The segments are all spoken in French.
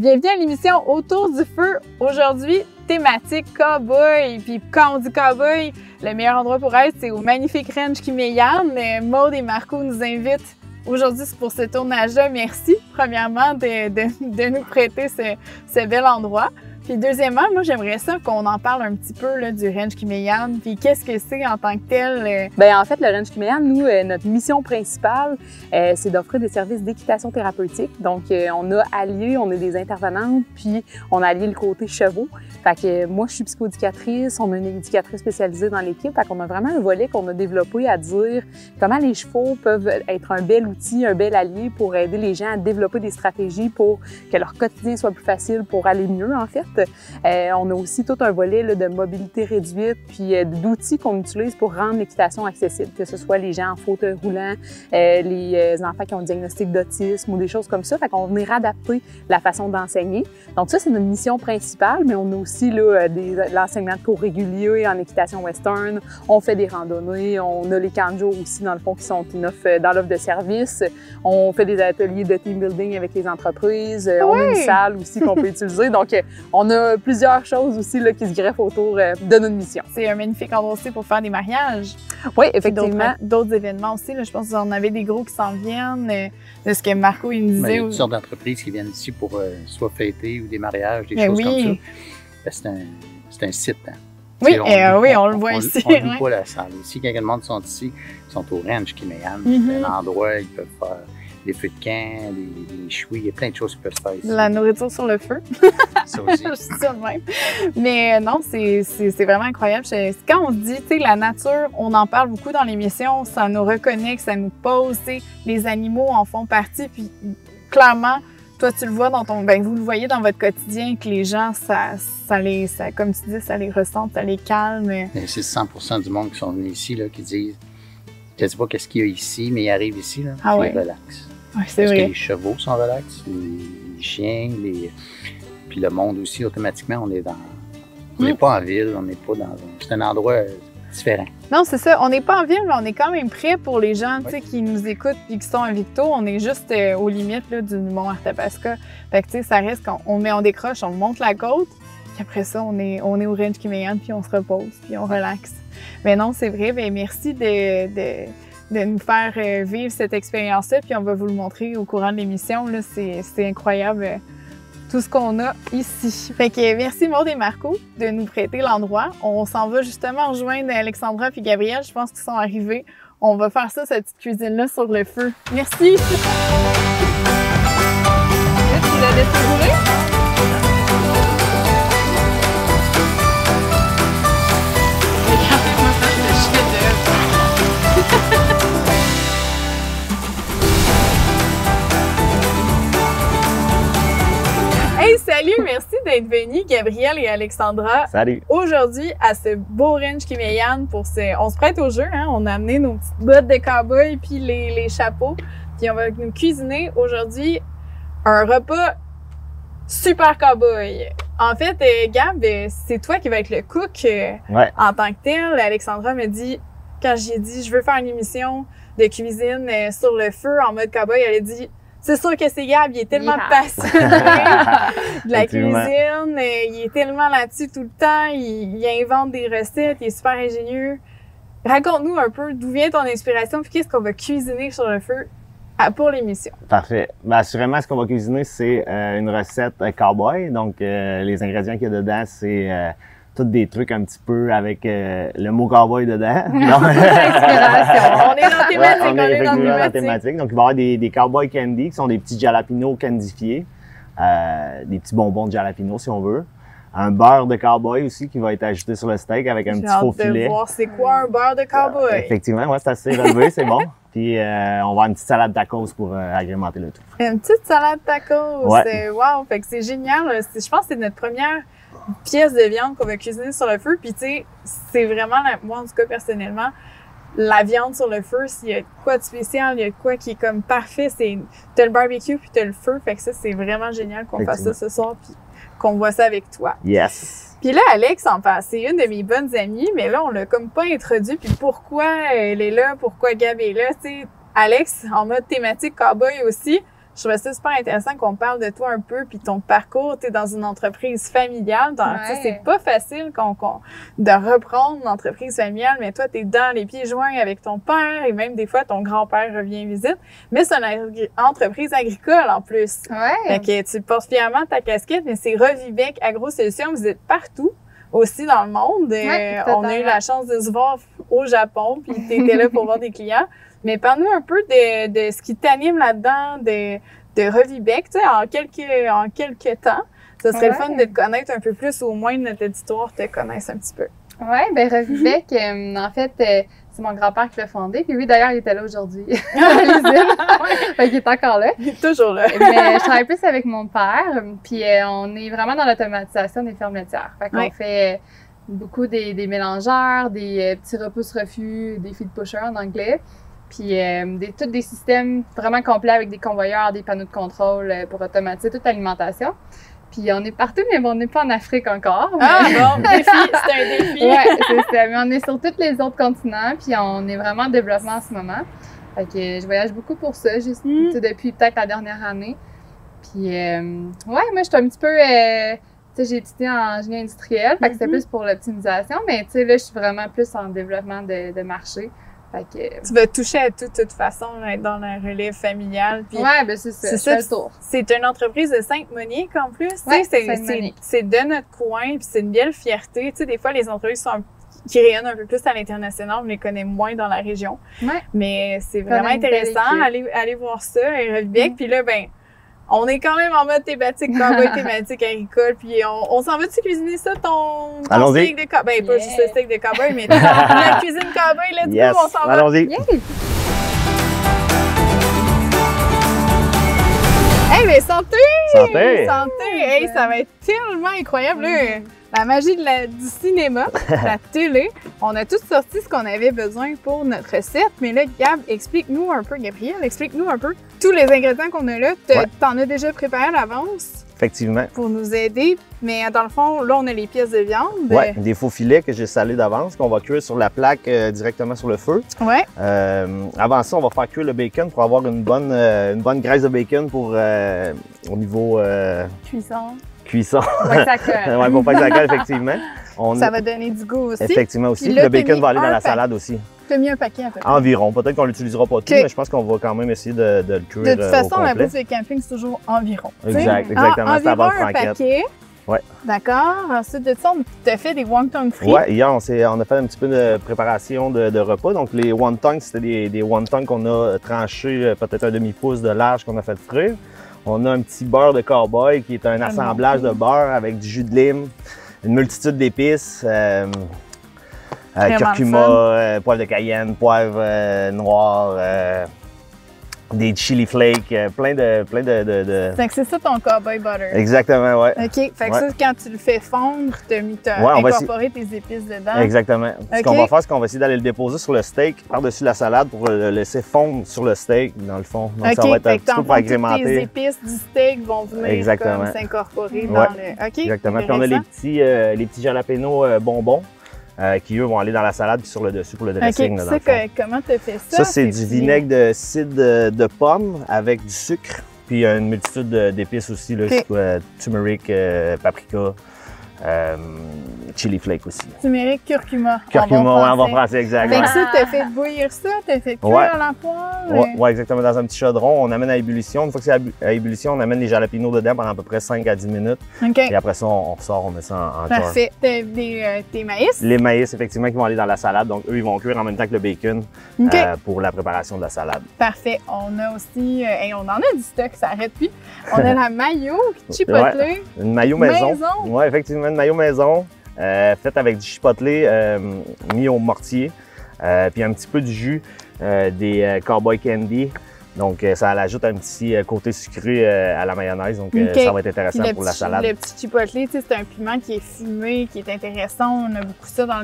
Bienvenue à l'émission Autour du feu. Aujourd'hui, thématique cowboy. Puis quand on dit cowboy, le meilleur endroit pour être, c'est au magnifique ranch Kiméyan. Maude et Marco nous invitent aujourd'hui pour ce tournage-là. Merci, premièrement, de nous prêter ce bel endroit. Puis deuxièmement, moi, j'aimerais ça qu'on en parle un petit peu là, du ranch Kiméyan. Puis qu'est-ce que c'est en tant que tel? Bien, en fait, le ranch Kiméyan, nous, notre mission principale, c'est d'offrir des services d'équitation thérapeutique. Donc, on a allié, on est des intervenantes, puis on a allié le côté chevaux. Fait que moi, je suis psychoéducatrice, on a une éducatrice spécialisée dans l'équipe. Fait qu'on a vraiment un volet qu'on a développé à dire comment les chevaux peuvent être un bel outil, un bel allié pour aider les gens à développer des stratégies pour que leur quotidien soit plus facile pour aller mieux, en fait. On a aussi tout un volet là, de mobilité réduite puis d'outils qu'on utilise pour rendre l'équitation accessible, que ce soit les gens en fauteuil roulant, les enfants qui ont un diagnostic d'autisme ou des choses comme ça. Fait qu'on venir adapter la façon d'enseigner. Donc ça, c'est notre mission principale, mais on a aussi là, l'enseignement de cours réguliers en équitation western. On fait des randonnées, on a les camps de jour aussi, dans le fond, qui sont dans l'offre de service. On fait des ateliers de team building avec les entreprises. Oui. On a une salle aussi qu'on peut utiliser. Donc, on a plusieurs choses aussi là, qui se greffent autour de notre mission. C'est un magnifique endroit aussi pour faire des mariages. Oui, effectivement. D'autres événements aussi. Là, je pense que vous en avez des gros qui s'en viennent. De ce que Marco il nous disait. Il y a toutes sortes d'entreprises qui viennent ici pour soit fêter ou des mariages, des choses comme ça. C'est un site. Hein. Oui, on le voit ici. On ne loue pas la salle. Ici, quand les gens sont ici, ils sont au ranch Kiméyan. C'est un endroit où ils peuvent faire des feux de camp, des chouilles, il y a plein de choses qui peuvent se faire ici. La nourriture sur le feu. Ça aussi. Je suis ça de même. Mais non, c'est vraiment incroyable. Quand on se dit, tu sais, la nature, on en parle beaucoup dans l'émission, ça nous reconnecte, ça nous pose, tu sais, les animaux en font partie, puis clairement, toi, tu le vois dans ton, vous le voyez dans votre quotidien que les gens, ça comme tu dis, ça les ressent, ça les calme. C'est 100% du monde qui sont venus ici, là, qui disent, je ne sais pas qu'est-ce qu'il y a ici, mais ils arrivent ici, là, ils relaxent. Oui, c'est vrai. Parce que les chevaux sont relax, les chiens, puis le monde aussi, automatiquement, on n'est pas en ville, on n'est pas dans c'est un endroit différent. Non, c'est ça. On n'est pas en ville, mais on est quand même prêt pour les gens qui nous écoutent et qui sont à Victo. On est juste aux limites là, du mont Arthabaska. Fait que, tu sais, ça reste on décroche, on monte la côte, puis après ça, on est au ranch Kiméyan, puis on se repose, puis on relaxe. Mais non, c'est vrai. Bien, merci de nous faire vivre cette expérience-là, puis on va vous le montrer au courant de l'émission. C'est incroyable tout ce qu'on a ici. Fait que merci Maude et Marco de nous prêter l'endroit. On s'en va justement rejoindre Alexandra et Gabriel. Je pense qu'ils sont arrivés. On va faire ça, cette petite cuisine-là sur le feu. Merci! Là, tu l'as laissé rouler? Hey, salut! Merci d'être venus, Gabriel et Alexandra. Salut! Aujourd'hui, à ce beau ranch Kiméyan, on se prête au jeu, hein? On a amené nos petites bottes de cow-boy puis les chapeaux. Puis on va nous cuisiner aujourd'hui un repas super cow-boy. En fait, Gab, c'est toi qui vas être le cook en tant que tel. Alexandra me dit, quand j'ai dit je veux faire une émission de cuisine sur le feu en mode cow-boy, elle a dit c'est sûr que c'est Gab, il est tellement passionné de la cuisine, il est tellement là-dessus tout le temps, il invente des recettes, il est super ingénieux. Raconte-nous un peu d'où vient ton inspiration puis qu'est-ce qu'on va cuisiner sur le feu pour l'émission. Parfait. Assurément, ce qu'on va cuisiner, c'est une recette cowboy. Donc, les ingrédients qu'il y a dedans, c'est tous des trucs un petit peu avec le mot cowboy dedans. Donc, on est dans la thématique. On est effectivement dans la thématique. Donc, il va y avoir des cowboy candy qui sont des petits jalapenos candifiés. Des petits bonbons de jalapeno, si on veut. Un beurre de cowboy aussi qui va être ajouté sur le steak avec un petit faux filet. J'ai hâte de voir c'est quoi un beurre de cowboy. Effectivement, c'est assez relevé, c'est bon. Puis on va avoir une petite salade tacos pour agrémenter le tout. Une petite salade tacos, wow! Fait que c'est génial. Je pense que c'est notre première pièce de viande qu'on va cuisiner sur le feu. Puis tu sais, c'est vraiment, moi en tout cas personnellement, la viande sur le feu, s'il y a quoi de spécial, il y a quoi qui est comme parfait, t'as le barbecue puis t'as le feu. Fait que ça, c'est vraiment génial qu'on fasse ça ce soir puis qu'on voit ça avec toi. Yes! Puis là, Alex, en passe, c'est une de mes bonnes amies, mais là, on l'a comme pas introduit. Puis pourquoi elle est là, pourquoi Gab est là, tu sais. Alex, en mode thématique cowboy aussi, je trouvais ça super intéressant qu'on parle de toi un peu, puis ton parcours. Tu es dans une entreprise familiale. Tu sais, c'est pas facile de reprendre une entreprise familiale, mais toi, tu es dans les pieds joints avec ton père et même des fois, ton grand-père revient visite. Mais c'est une entreprise agricole en plus. Ouais. Fait que tu portes fièrement ta casquette, mais c'est Revibec Agro-Solutions. Vous êtes partout aussi dans le monde. Ouais, on a eu la chance de se voir au Japon, puis tu étais là pour voir des clients. Mais parle-nous un peu de ce qui t'anime là-dedans, de Revibec, tu sais, en quelques temps. Ce serait le fun de te connaître un peu plus, au moins notre auditoire te connaisse un petit peu. Oui, ben Revibec, en fait, c'est mon grand-père qui l'a fondé. Puis oui, d'ailleurs, il était là aujourd'hui à l'usine. Fait qu'il est encore là. Il est toujours là. Mais je travaille plus avec mon père. Puis on est vraiment dans l'automatisation des fermes laitières. Fait qu'on fait beaucoup des mélangeurs, des petits repousse-refus, des feed pushers en anglais. Puis tous des systèmes vraiment complets avec des convoyeurs, des panneaux de contrôle pour automatiser toute l'alimentation. Puis on est partout, mais bon, on n'est pas en Afrique encore. Mais... Ah bon, défi, c'est un défi. Ouais, c'est ça. Mais on est sur tous les autres continents, puis on est vraiment en développement en ce moment. Fait que je voyage beaucoup pour ça, juste depuis peut-être la dernière année. Puis ouais, moi je suis un petit peu, tu sais, j'ai étudié en génie industriel, fait que c'était plus pour l'optimisation, mais tu sais là, je suis vraiment plus en développement de marché. Fait que, tu vas toucher à tout de toute façon être dans la relève familiale. Puis ouais, ben c'est ça. C'est le tour. C'est une entreprise de Sainte-Monique en plus. Ouais, c'est de notre coin, puis c'est une belle fierté. Tu sais, des fois les entreprises qui rayonnent un peu plus à l'international, on les connaît moins dans la région. Ouais. Mais c'est vraiment intéressant. Allez voir ça, Revibec. Puis là, ben, on est quand même en mode thématique cowboy, thématique agricole, puis on s'en va-tu cuisiner ça, ton steak de cowboy? Ben, pas juste le steak de cowboy, mais la cuisine cowboy, let's go, on s'en va. Allons-y. Hey, mais santé! Santé! Santé! Hey, ça va être tellement incroyable, là. La magie du cinéma, la télé. On a tous sorti ce qu'on avait besoin pour notre recette, mais là, Gabriel, explique-nous un peu tous les ingrédients qu'on a là. T'en as déjà préparé à l'avance? Effectivement. Pour nous aider, mais dans le fond, là, on a les pièces de viande. Oui, des faux filets que j'ai salés d'avance, qu'on va cuire sur la plaque directement sur le feu. Ouais. Avant ça, on va faire cuire le bacon pour avoir une bonne graisse de bacon pour au niveau cuisson. Ouais, ça colle. Ouais, pour pas que ça colle, effectivement. Ça va donner du goût aussi. Effectivement aussi. Là, le bacon va aller dans la salade aussi. Tu as mis un paquet à peu près. Environ. Peut-être qu'on l'utilisera pas tout, mais je pense qu'on va quand même essayer de le cuire. De toute façon, la bouffe de camping, c'est toujours environ. Exactement. C'est la bonne franquette. Un paquet. Ouais. D'accord. Ensuite de ça, on t'a fait des wontons frits. Oui, hier, on a fait un petit peu de préparation de repas. Donc, les wontons, c'était des wontons qu'on a tranchés peut-être un demi-pouce de large qu'on a fait frire. On a un petit beurre de cowboy qui est un assemblage de beurre avec du jus de lime, une multitude d'épices, curcuma, poivre de cayenne, poivre noir, des chili flakes, plein de... C'est ça ton cowboy butter. Exactement, oui. OK. Fait que ça, quand tu le fais fondre, t'as incorporé tes épices dedans. Exactement. Ce qu'on va faire, c'est qu'on va essayer d'aller le déposer sur le steak, par-dessus la salade pour le laisser fondre sur le steak, dans le fond. Donc, ça va être un petit peu pour agrémenter. Les épices du steak vont venir s'incorporer dans le... OK. Exactement. Puis on a les petits jalapenos bonbons. Qui, eux, vont aller dans la salade puis sur le dessus pour le dressing. OK, comment tu as fait ça? Ça, c'est du vinaigre de cidre de pomme avec du sucre, puis une multitude d'épices aussi, là, turmeric, paprika, chili flake aussi. Turmeric, curcuma. Curcuma, en bon français, exactement. Fait que ça, t'as fait bouillir ça, t'as fait cuire à la poêle. Oui, exactement, dans un petit chaudron. On amène à ébullition. Une fois que c'est à ébullition, on amène les jalapenos dedans pendant à peu près 5 à 10 minutes. OK. Et après ça, on ressort, on met ça en jar. Parfait. T'as tes maïs? Les maïs, effectivement, qui vont aller dans la salade. Donc, eux, ils vont cuire en même temps que le bacon pour la préparation de la salade. Parfait. On a aussi, on en a du stock, ça arrête plus. On a la mayo chipotlée. Une mayo maison. Oui, effectivement, une mayo maison. Faite avec du chipotlé mis au mortier, puis un petit peu du jus des Cowboy Candy. Donc, ça ajoute un petit côté sucré à la mayonnaise. Donc, ça va être intéressant pour la salade. Le petit chipotlé, c'est un piment qui est fumé, qui est intéressant. On a beaucoup ça dans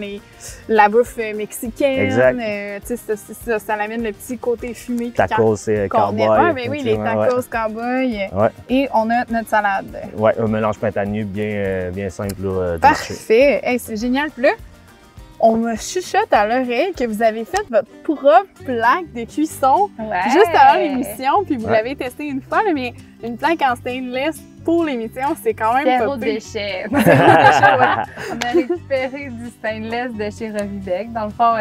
la bouffe mexicaine. Exact. Ça amène le petit côté fumé. Tacos cowboy. Mais oui, les tacos cowboy. Ouais. Et on a notre salade. Oui, un mélange printanier bien simple là, de Parfait. Hey, c'est génial. Puis là, on me chuchote à l'oreille que vous avez fait votre propre plaque de cuisson Ouais. juste avant l'émission, puis vous Ouais. l'avez testé une fois, là, mais une plaque en stainless pour l'émission, c'est quand même Zéro pas pire. déchet. Zéro déchet, ouais. On a récupéré du stainless de chez Revibec. Dans le fond,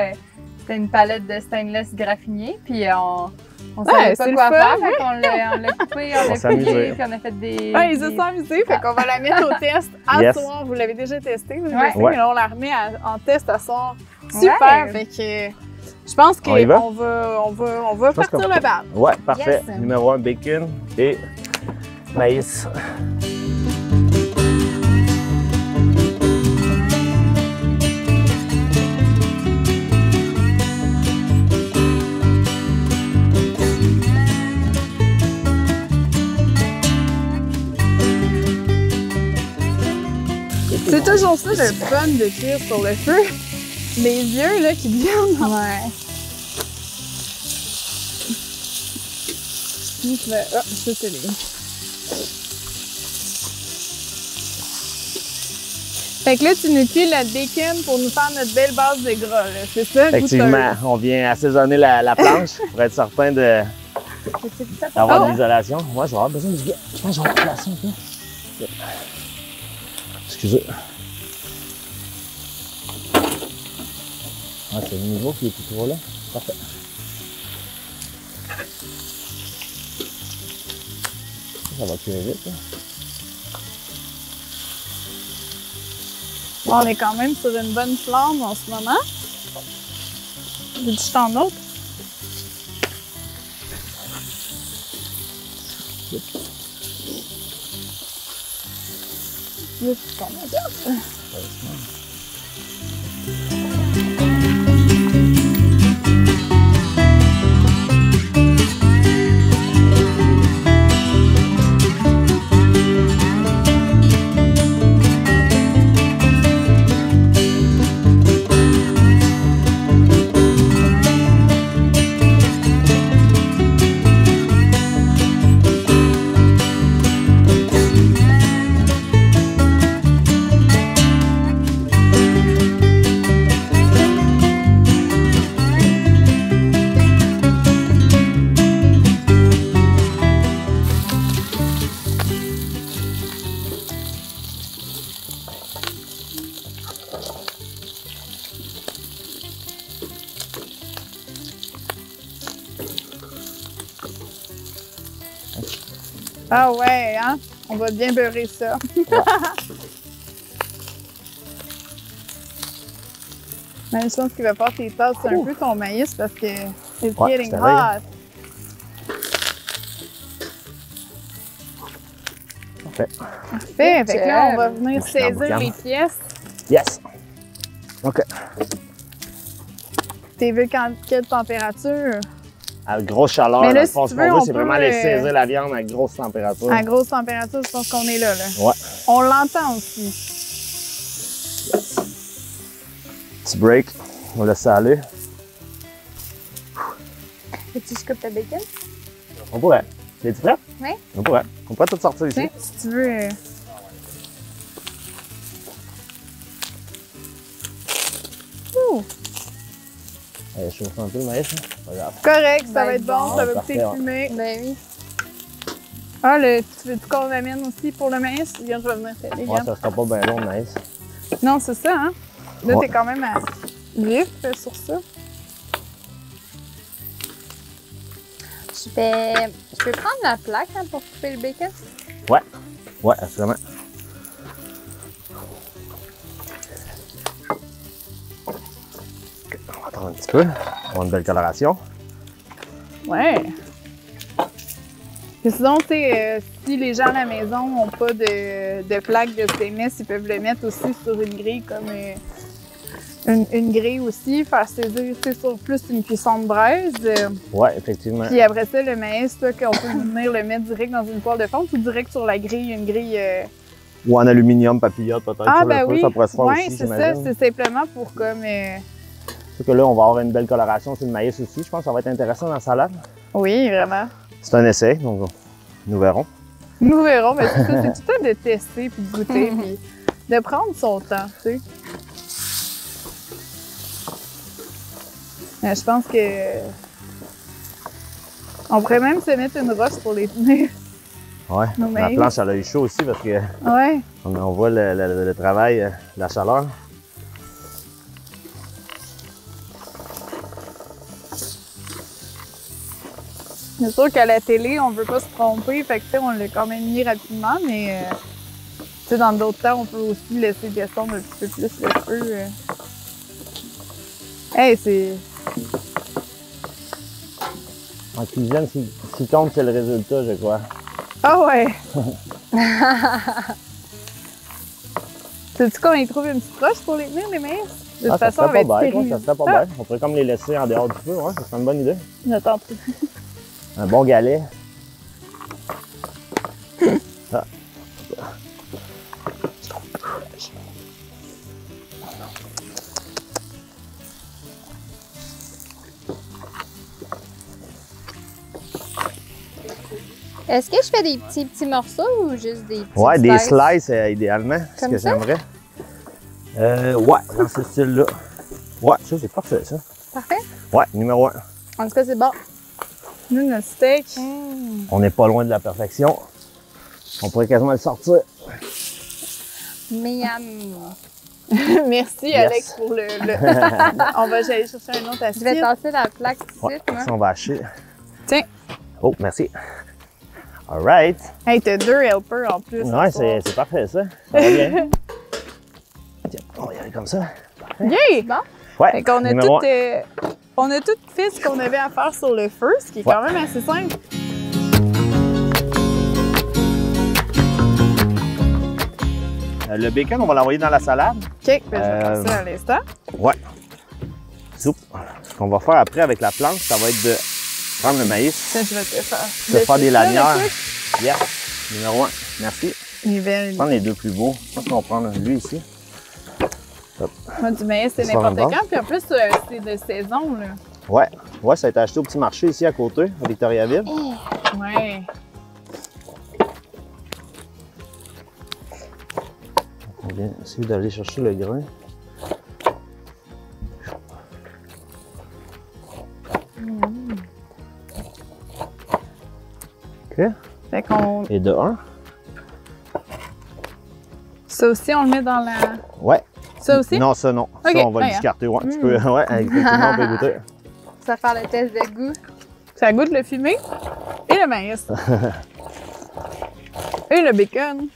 c'était une palette de stainless graffiné, puis on savait Ouais, pas c'est quoi le fun, faire, fait qu'on l'a coupé, on l'a s'est amusé. plié, puis on a fait des... Ouais, ils se sont amusés, fait qu'on va la mettre au test à Yes. soir. Vous l'avez déjà testé, je Ouais. sais, Ouais. mais là, on la remet en test à soir. Super, Ouais. fait que je pense On y va? qu'on va Je pense partir qu'on- le bal. Ouais, parfait. Yes. Numéro 1, bacon et maïs. C'est toujours ça le fun de cuire sur le feu. Les vieux là qui viennent. Ouais. Ah, ça c'est les. Fait que là, tu nous cuis le bacon pour nous faire notre belle base de gras, là. C'est ça, Effectivement, on vient assaisonner la planche pour être certain d'avoir Oh. de l'isolation. Moi, je vais avoir besoin du gars. Je pense que je vais avoir placé un peu. Excusez. Ah, c'est le niveau qui est plus trop là. Parfait. Ça va cuire vite, là. Bon, on est quand même sur une bonne flamme en ce moment. Veux-tu t'en autre? Veux-tu t'en autre? Ah ouais, hein? On va bien beurrer ça. Mais je pense qu'il va faire tes tasses un peu ton maïs parce que it's Ouais, getting c'est vrai. hot. Parfait. Parfait. Fait que là, on va venir Je suis dans le saisir boucan. les pièces. Yes! OK. T'es vu quelle température? À grosse chaleur, Mais là, dans le si fond, tu ce veux, qu'on on veut, c'est peut, vraiment aller saisir la viande à grosse température. À grosse température, je pense qu'on est là. Ouais. On l'entend aussi. Petit break, on laisse ça aller. Veux-tu que je coupe ta bacon? On pourrait. Es-tu prêt? Oui. On pourrait. On pourrait tout sortir ici. Tiens, si tu veux. Ouh, Allez, je chauffe un peu le maïs. Hein. Pas grave. correct, ça Ben va être bon, bon. ça va Parfait, goûter ouais. fumé. Ben oui. Ah, tu veux qu'on l'amène aussi pour le maïs? Regarde, je vais venir t'aider. Ouais, regarde. ça sera pas bien long le maïs. Non, c'est ça, hein? Là, Ouais. t'es quand même à vif sur ça. Je peux prendre la plaque hein, pour couper le bacon? Ouais, absolument. Ok, on va attendre un petit peu. On va avoir une belle coloration. Ouais. Et sinon, tu sais, si les gens à la maison n'ont pas de plaque de stainless, ils peuvent le mettre aussi sur une grille comme une grille aussi, faire saisir sur plus une cuisson de braise. Ouais, effectivement. Puis après ça, le maïs, là, qu'on peut venir le mettre direct dans une poêle de fonte ou direct sur la grille, une grille. Ou en aluminium papillote peut-être. Ah, sur le ben feu, oui. ça pourrait se faire Ouais, aussi, c'est ça. j'imagine. C'est simplement pour comme. C'est que là, on va avoir une belle coloration sur le maïs aussi. Je pense que ça va être intéressant dans la salade. Oui, vraiment. C'est un essai, donc nous verrons. Nous verrons, mais c'est ça, c'est tout le temps de tester puis de goûter puis de prendre son temps, tu sais. Je pense que... On pourrait même se mettre une roche pour les tenir. Ouais, Non, la mais- planche, elle a eu chaud aussi parce que Ouais. on voit le travail, la chaleur. C'est sûr qu'à la télé, on veut pas se tromper, fait que tu sais, on l'a quand même mis rapidement, mais tu sais, dans d'autres temps, on peut aussi laisser descendre un petit peu plus le feu. Hey, c'est... En cuisine, ce qui compte, c'est le résultat, je crois. Ah ouais! Sais-tu qu'on y trouve une petite roche pour les tenir, les maïs? De toute Ah, ça façon, serait on va pas être bête, ouais, ça serait pas bête. On pourrait comme les laisser en dehors du feu, ouais, ça serait une bonne idée. J'attends plus. Un bon galet. Ah. Est-ce que je fais des petits morceaux ou juste des petits Ouais, des slices idéalement, c'est ce Comme que ça? j'aimerais. Ouais, dans ce style-là. Ouais, ça c'est parfait ça. Parfait. Ouais, numéro 1. En tout cas, c'est bon. Nous, notre steak. On n'est pas loin de la perfection. On pourrait quasiment le sortir. Miam. Merci, Yes. Alex, pour le... On va aller chercher un autre Je vais assiette. tasser la plaque tout de Ouais, suite, moi. ça on va hacher. Tiens. Oh, merci. All right. Hey, t'as 2 helpers en plus. Ouais, ce soir. c'est parfait ça. Ça va bien. Tiens, on va y aller comme ça. Yay! Bon. Ouais, Fait qu'on a numéro tout, on a tout fait ce qu'on avait à faire sur le feu, ce qui est Ouais. quand même assez simple. Le bacon, on va l'envoyer dans la salade. OK, ben, je vais faire ça à l'instant. Ouais. Soupe. Ce qu'on va faire après avec la planche, ça va être de prendre le maïs, Ça, je vais te faire. de faire des Ça, le lanières. truc? Yes. Numéro 1. Merci. Il est belle. Prendre les deux plus beaux. Je pense qu'on va prendre lui ici. Moi, du maïs, c'est Ça n'importe va. quand. Puis en plus, c'est de saison, là. Ouais. Ouais, ça a été acheté au petit marché ici à côté, à Victoriaville. Ouais. On vient essayer d'aller chercher le grain. OK. Fait qu'on... Et de 1. Ça aussi, on le met dans la... Ouais. Ça aussi? Non, ça non. Ok, Ça, on va ouais, le discarter. Ouais, tu peux. Mm. Ouais, effectivement, on peut goûter. Ça va faire le test de goût. Ça goûte le fumé et le maïs. Et le bacon.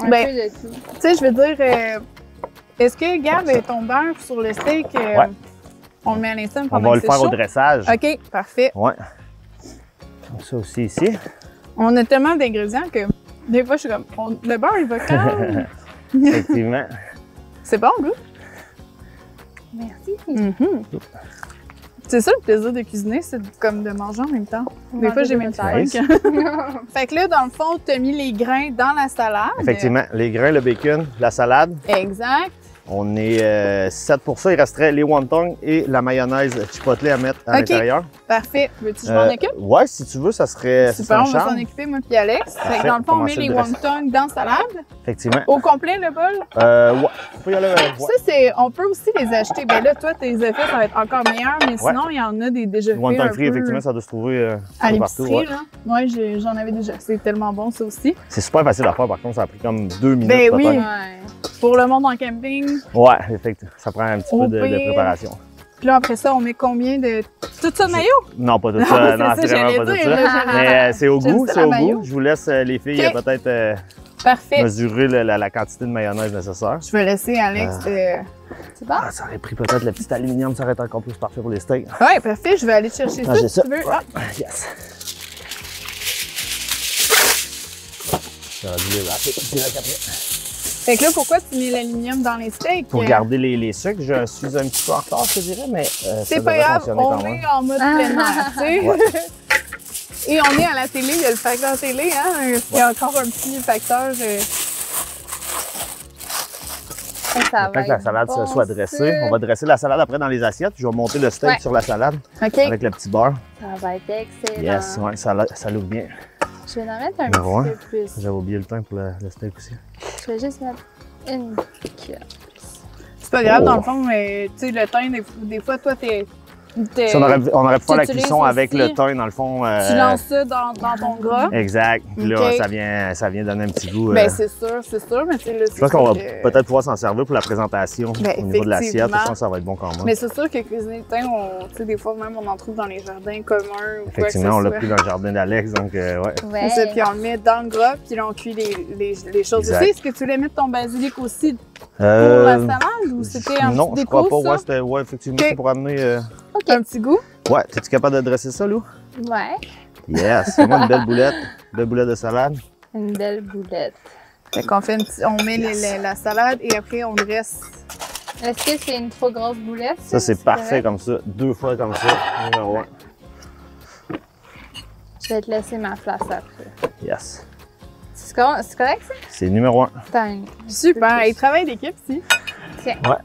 Un Ben, peu de tout. Tu sais, je veux dire, est-ce que, Gab, ton beurre sur le steak, Ouais. on le met à l'instant On pendant va que le c'est faire au chaud? dressage. OK, parfait. Ouais. Ça aussi ici. On a tellement d'ingrédients que des fois, je suis comme, le beurre, il va quand? Effectivement. C'est bon, goût? Merci. Mhm. C'est ça le plaisir de cuisiner, c'est comme de manger en même temps. Des fois, j'ai même faim. Nice. Fait que là, dans le fond, tu as mis les grains dans la salade. Effectivement. Les grains, le bacon, la salade. Exact. On est 7 pour ça. Il resterait les wontons et la mayonnaise chipotle à mettre à Ok. l'intérieur. Parfait. Veux-tu que je m'en occupe? Ouais, si tu veux, ça serait Super, on un va charme. s'en occuper, moi puis Alex. Fait que Parfait, dans le fond, on met commencer les le dressing. wontons dans la salade. Effectivement. Au complet, le bol. Ouais. On peut y aller. Ouais. Ça, c'est, on peut aussi les acheter. Ben là, toi, tes effets, ça va être encore meilleur, mais Ouais. sinon, il y en a des déjà Les faits wontons un frits, peu effectivement, ça doit se trouver à partout. l'épicerie, Ouais. là. Ouais, j'en avais déjà. C'est tellement bon, ça aussi. C'est super facile à faire, par contre, ça a pris comme 2 minutes. Ben oui. peut-être. Ouais. Pour le monde en camping. Ouais, effectivement. Ça prend un petit Au peu de pire. préparation. Puis là, après ça, on met combien de... Tout ça de maillot? Non, pas tout Non, ça. c'est Non, ça, c'est vraiment j'allais pas tout dire, ça. là, Mais c'est au J'aime goût, ça, c'est la au mayo. goût. Je vous laisse les filles Ok. peut-être Parfait. mesurer la quantité de mayonnaise nécessaire. Je vais laisser Alex... C'est bon? Ah, ça aurait pris peut-être le petit aluminium, ça aurait été encore plus parfait pour les steaks. Ouais, parfait. Je vais aller chercher Ah, ça, j'ai si ça. tu veux. Ouais. Ah, Yes. J'aurais dû les laver direct après. fait que là, pourquoi tu mets l'aluminium dans les steaks? Pour garder les sucres, je suis un petit peu en retard, je te dirais, mais ça C'est pas devrait grave, fonctionner on quand même. est en mode plein air, tu sais. Ouais. Et on est à la télé, il y a le facteur télé, hein. Il y a encore un petit facteur. Ça Tant que la salade soit dressée, on va dresser la salade après dans les assiettes. Je vais monter le steak Ouais. sur la salade OK. avec le petit beurre. Ça va être excellent. Yes, ouais, ça l'ouvre bien. Je vais en mettre un Numéro un. petit peu plus. J'avais oublié le temps pour le steak aussi. Je vais juste mettre une cuillère. C'est pas grave, dans le fond, mais tu sais, le thym, des fois, toi, Ça, on aurait pu faire la t'utilises cuisson avec aussi. le thym, dans le fond. Tu lances ça dans ton gras. Exact. Là, Ok. ça vient donner un petit goût. Ben, c'est sûr, mais tu sais, là, je pense qu'on va peut-être pouvoir s'en servir pour la présentation Ben, au niveau de l'assiette. Je effectivement. pense que ça va être bon quand même. Mais c'est sûr que cuisiner le thym, tu sais, des fois, même, on en trouve dans les jardins communs ou quoi que ce Effectivement, on l'a soit. pris dans le jardin d'Alex, donc ouais. Ouais. C'est ça, puis on le met dans le gras, puis là, on cuit les choses. Exact. Tu sais, est-ce que tu voulais mettre ton basilic aussi pour la salade ou c'était un non, petit je crois déco, pas. ça? Ouais, effectivement, Ok. c'est pour amener. Un petit goût? Ouais, es-tu capable de dresser ça, Lou? Ouais. Yes, c'est moi une belle boulette. Belle boulette de salade. Une belle boulette. Fait qu'on fait on met la salade et après, on dresse. Est-ce que c'est une trop grosse boulette? Ça, c'est parfait correct? comme ça. 2 fois comme ça. Numéro 1. Je vais te laisser ma place après. Yes. C'est correct, ça? C'est numéro 1. T'as Super, il travaille d'équipe ici. Tiens. Ouais.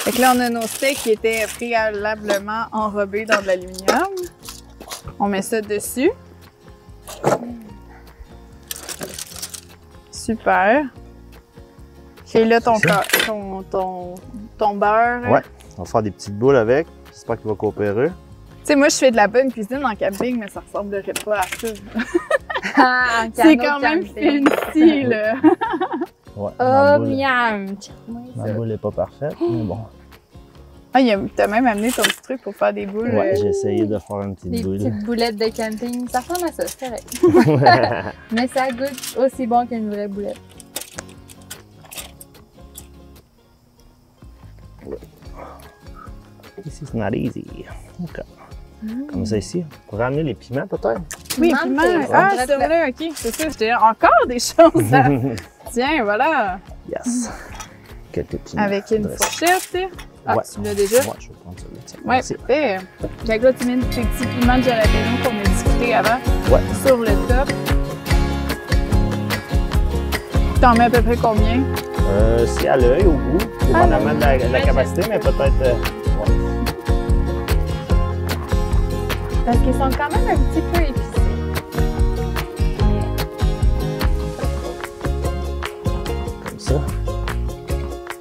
Fait que là, on a nos steaks qui étaient préalablement enrobés dans de l'aluminium. On met ça dessus. Super. Et là, ton beurre. Ouais. On va faire des petites boules avec. J'espère qu'il va coopérer. Tu sais, moi, je fais de la bonne cuisine en camping, mais ça ressemblerait pas à ça. Ah, un C'est canot quand même camping. fancy, là. Ouais. Oh, miam! Ma boule n'est pas parfaite, mais bon. Ah, t'as même amené ton petit truc pour faire des boules. Ouais, j'ai essayé de faire une petite Des boule. petites boulettes de camping. Ça ressemble à ça, c'est correct. Mais ça goûte aussi bon qu'une vraie boulette. This is not easy. OK. Comme ça ici. On pourrait amener les piments peut-être? Oui, Piment, piment. c'est Ah, bon. c'est vrai, ok. C'est ça, j'étais encore des choses. Tiens, voilà. Yes. Quelques piments. Avec une Dressés. fourchette, tu sais. Ah, Ouais. tu l'as déjà? Ouais, je vais prendre ça. Tiens, Ouais, merci. parfait. Fait que là, tu mets tes petits piments de jalapeno qu'on a discuté avant Ouais. sur le top. T'en mets à peu près combien? C'est à l'œil, au goût, dépendamment de la Ouais, capacité, mais peut-être. Ouais. Parce qu'ils sont quand même un petit peu épicés. Comme ça.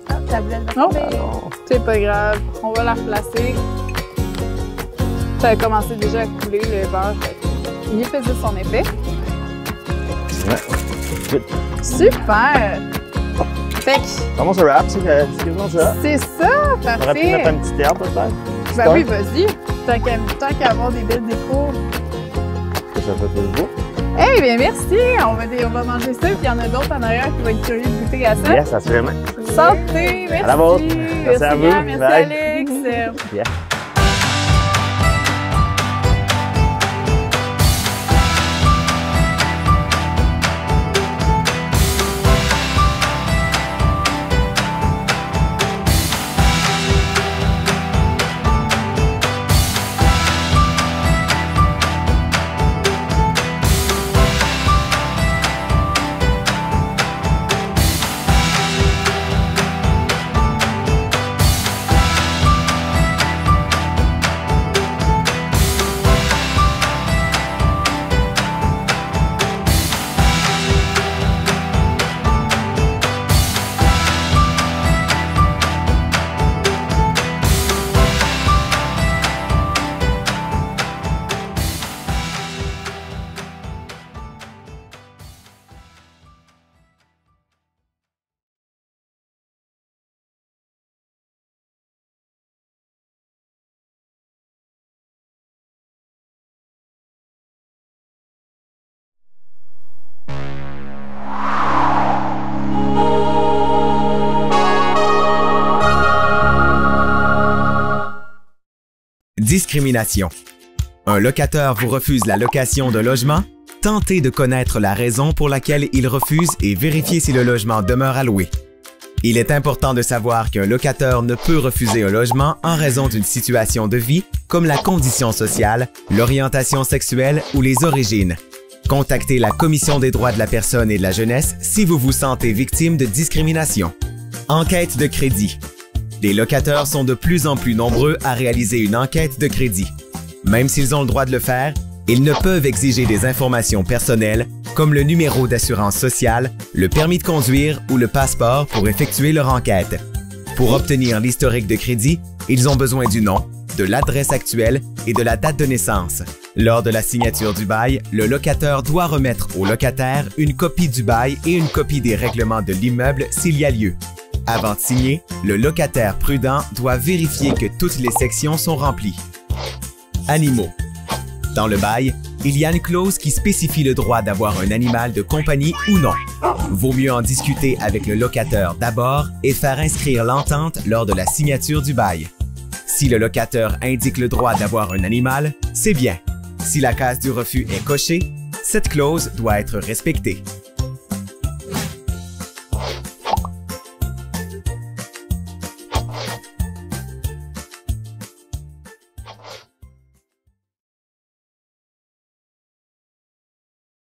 Ah, ta boulette va Non. tomber. Alors, C'est pas grave, on va la replacer. Ça a commencé déjà à couler le beurre. Il faisait son effet. ouais. Super! Fait que Comment ça wrap? C'est quasiment ça. c'est ça, On aurait pu parfait! mettre un petit herbe peut-être. Ben oui, vas-y. Tant qu'à avoir des belles décos. Ça fait plus beau. Eh bien, merci! On va manger ça, puis il y en a d'autres en arrière qui vont être curieux de goûter à ça. Yes, assurément. Santé! Merci! À la vôtre. Merci à vous. Yann, merci Bye. Alex! Yeah. Discrimination. Un locataire vous refuse la location d'un logement? Tentez de connaître la raison pour laquelle il refuse et vérifiez si le logement demeure à louer. Il est important de savoir qu'un locataire ne peut refuser un logement en raison d'une situation de vie comme la condition sociale, l'orientation sexuelle ou les origines. Contactez la Commission des droits de la personne et de la jeunesse si vous vous sentez victime de discrimination. Enquête de crédit. Les locataires sont de plus en plus nombreux à réaliser une enquête de crédit. Même s'ils ont le droit de le faire, Ils ne peuvent exiger des informations personnelles comme le numéro d'assurance sociale, le permis de conduire ou le passeport pour effectuer leur enquête. Pour obtenir l'historique de crédit, ils ont besoin du nom, de l'adresse actuelle et de la date de naissance. Lors de la signature du bail, le locateur doit remettre au locataire une copie du bail et une copie des règlements de l'immeuble s'il y a lieu. Avant de signer, le locataire prudent doit vérifier que toutes les sections sont remplies. Animaux. Dans le bail, il y a une clause qui spécifie le droit d'avoir un animal de compagnie ou non. Vaut mieux en discuter avec le locataire d'abord et faire inscrire l'entente lors de la signature du bail. Si le locataire indique le droit d'avoir un animal, c'est bien. Si la case du refus est cochée, cette clause doit être respectée.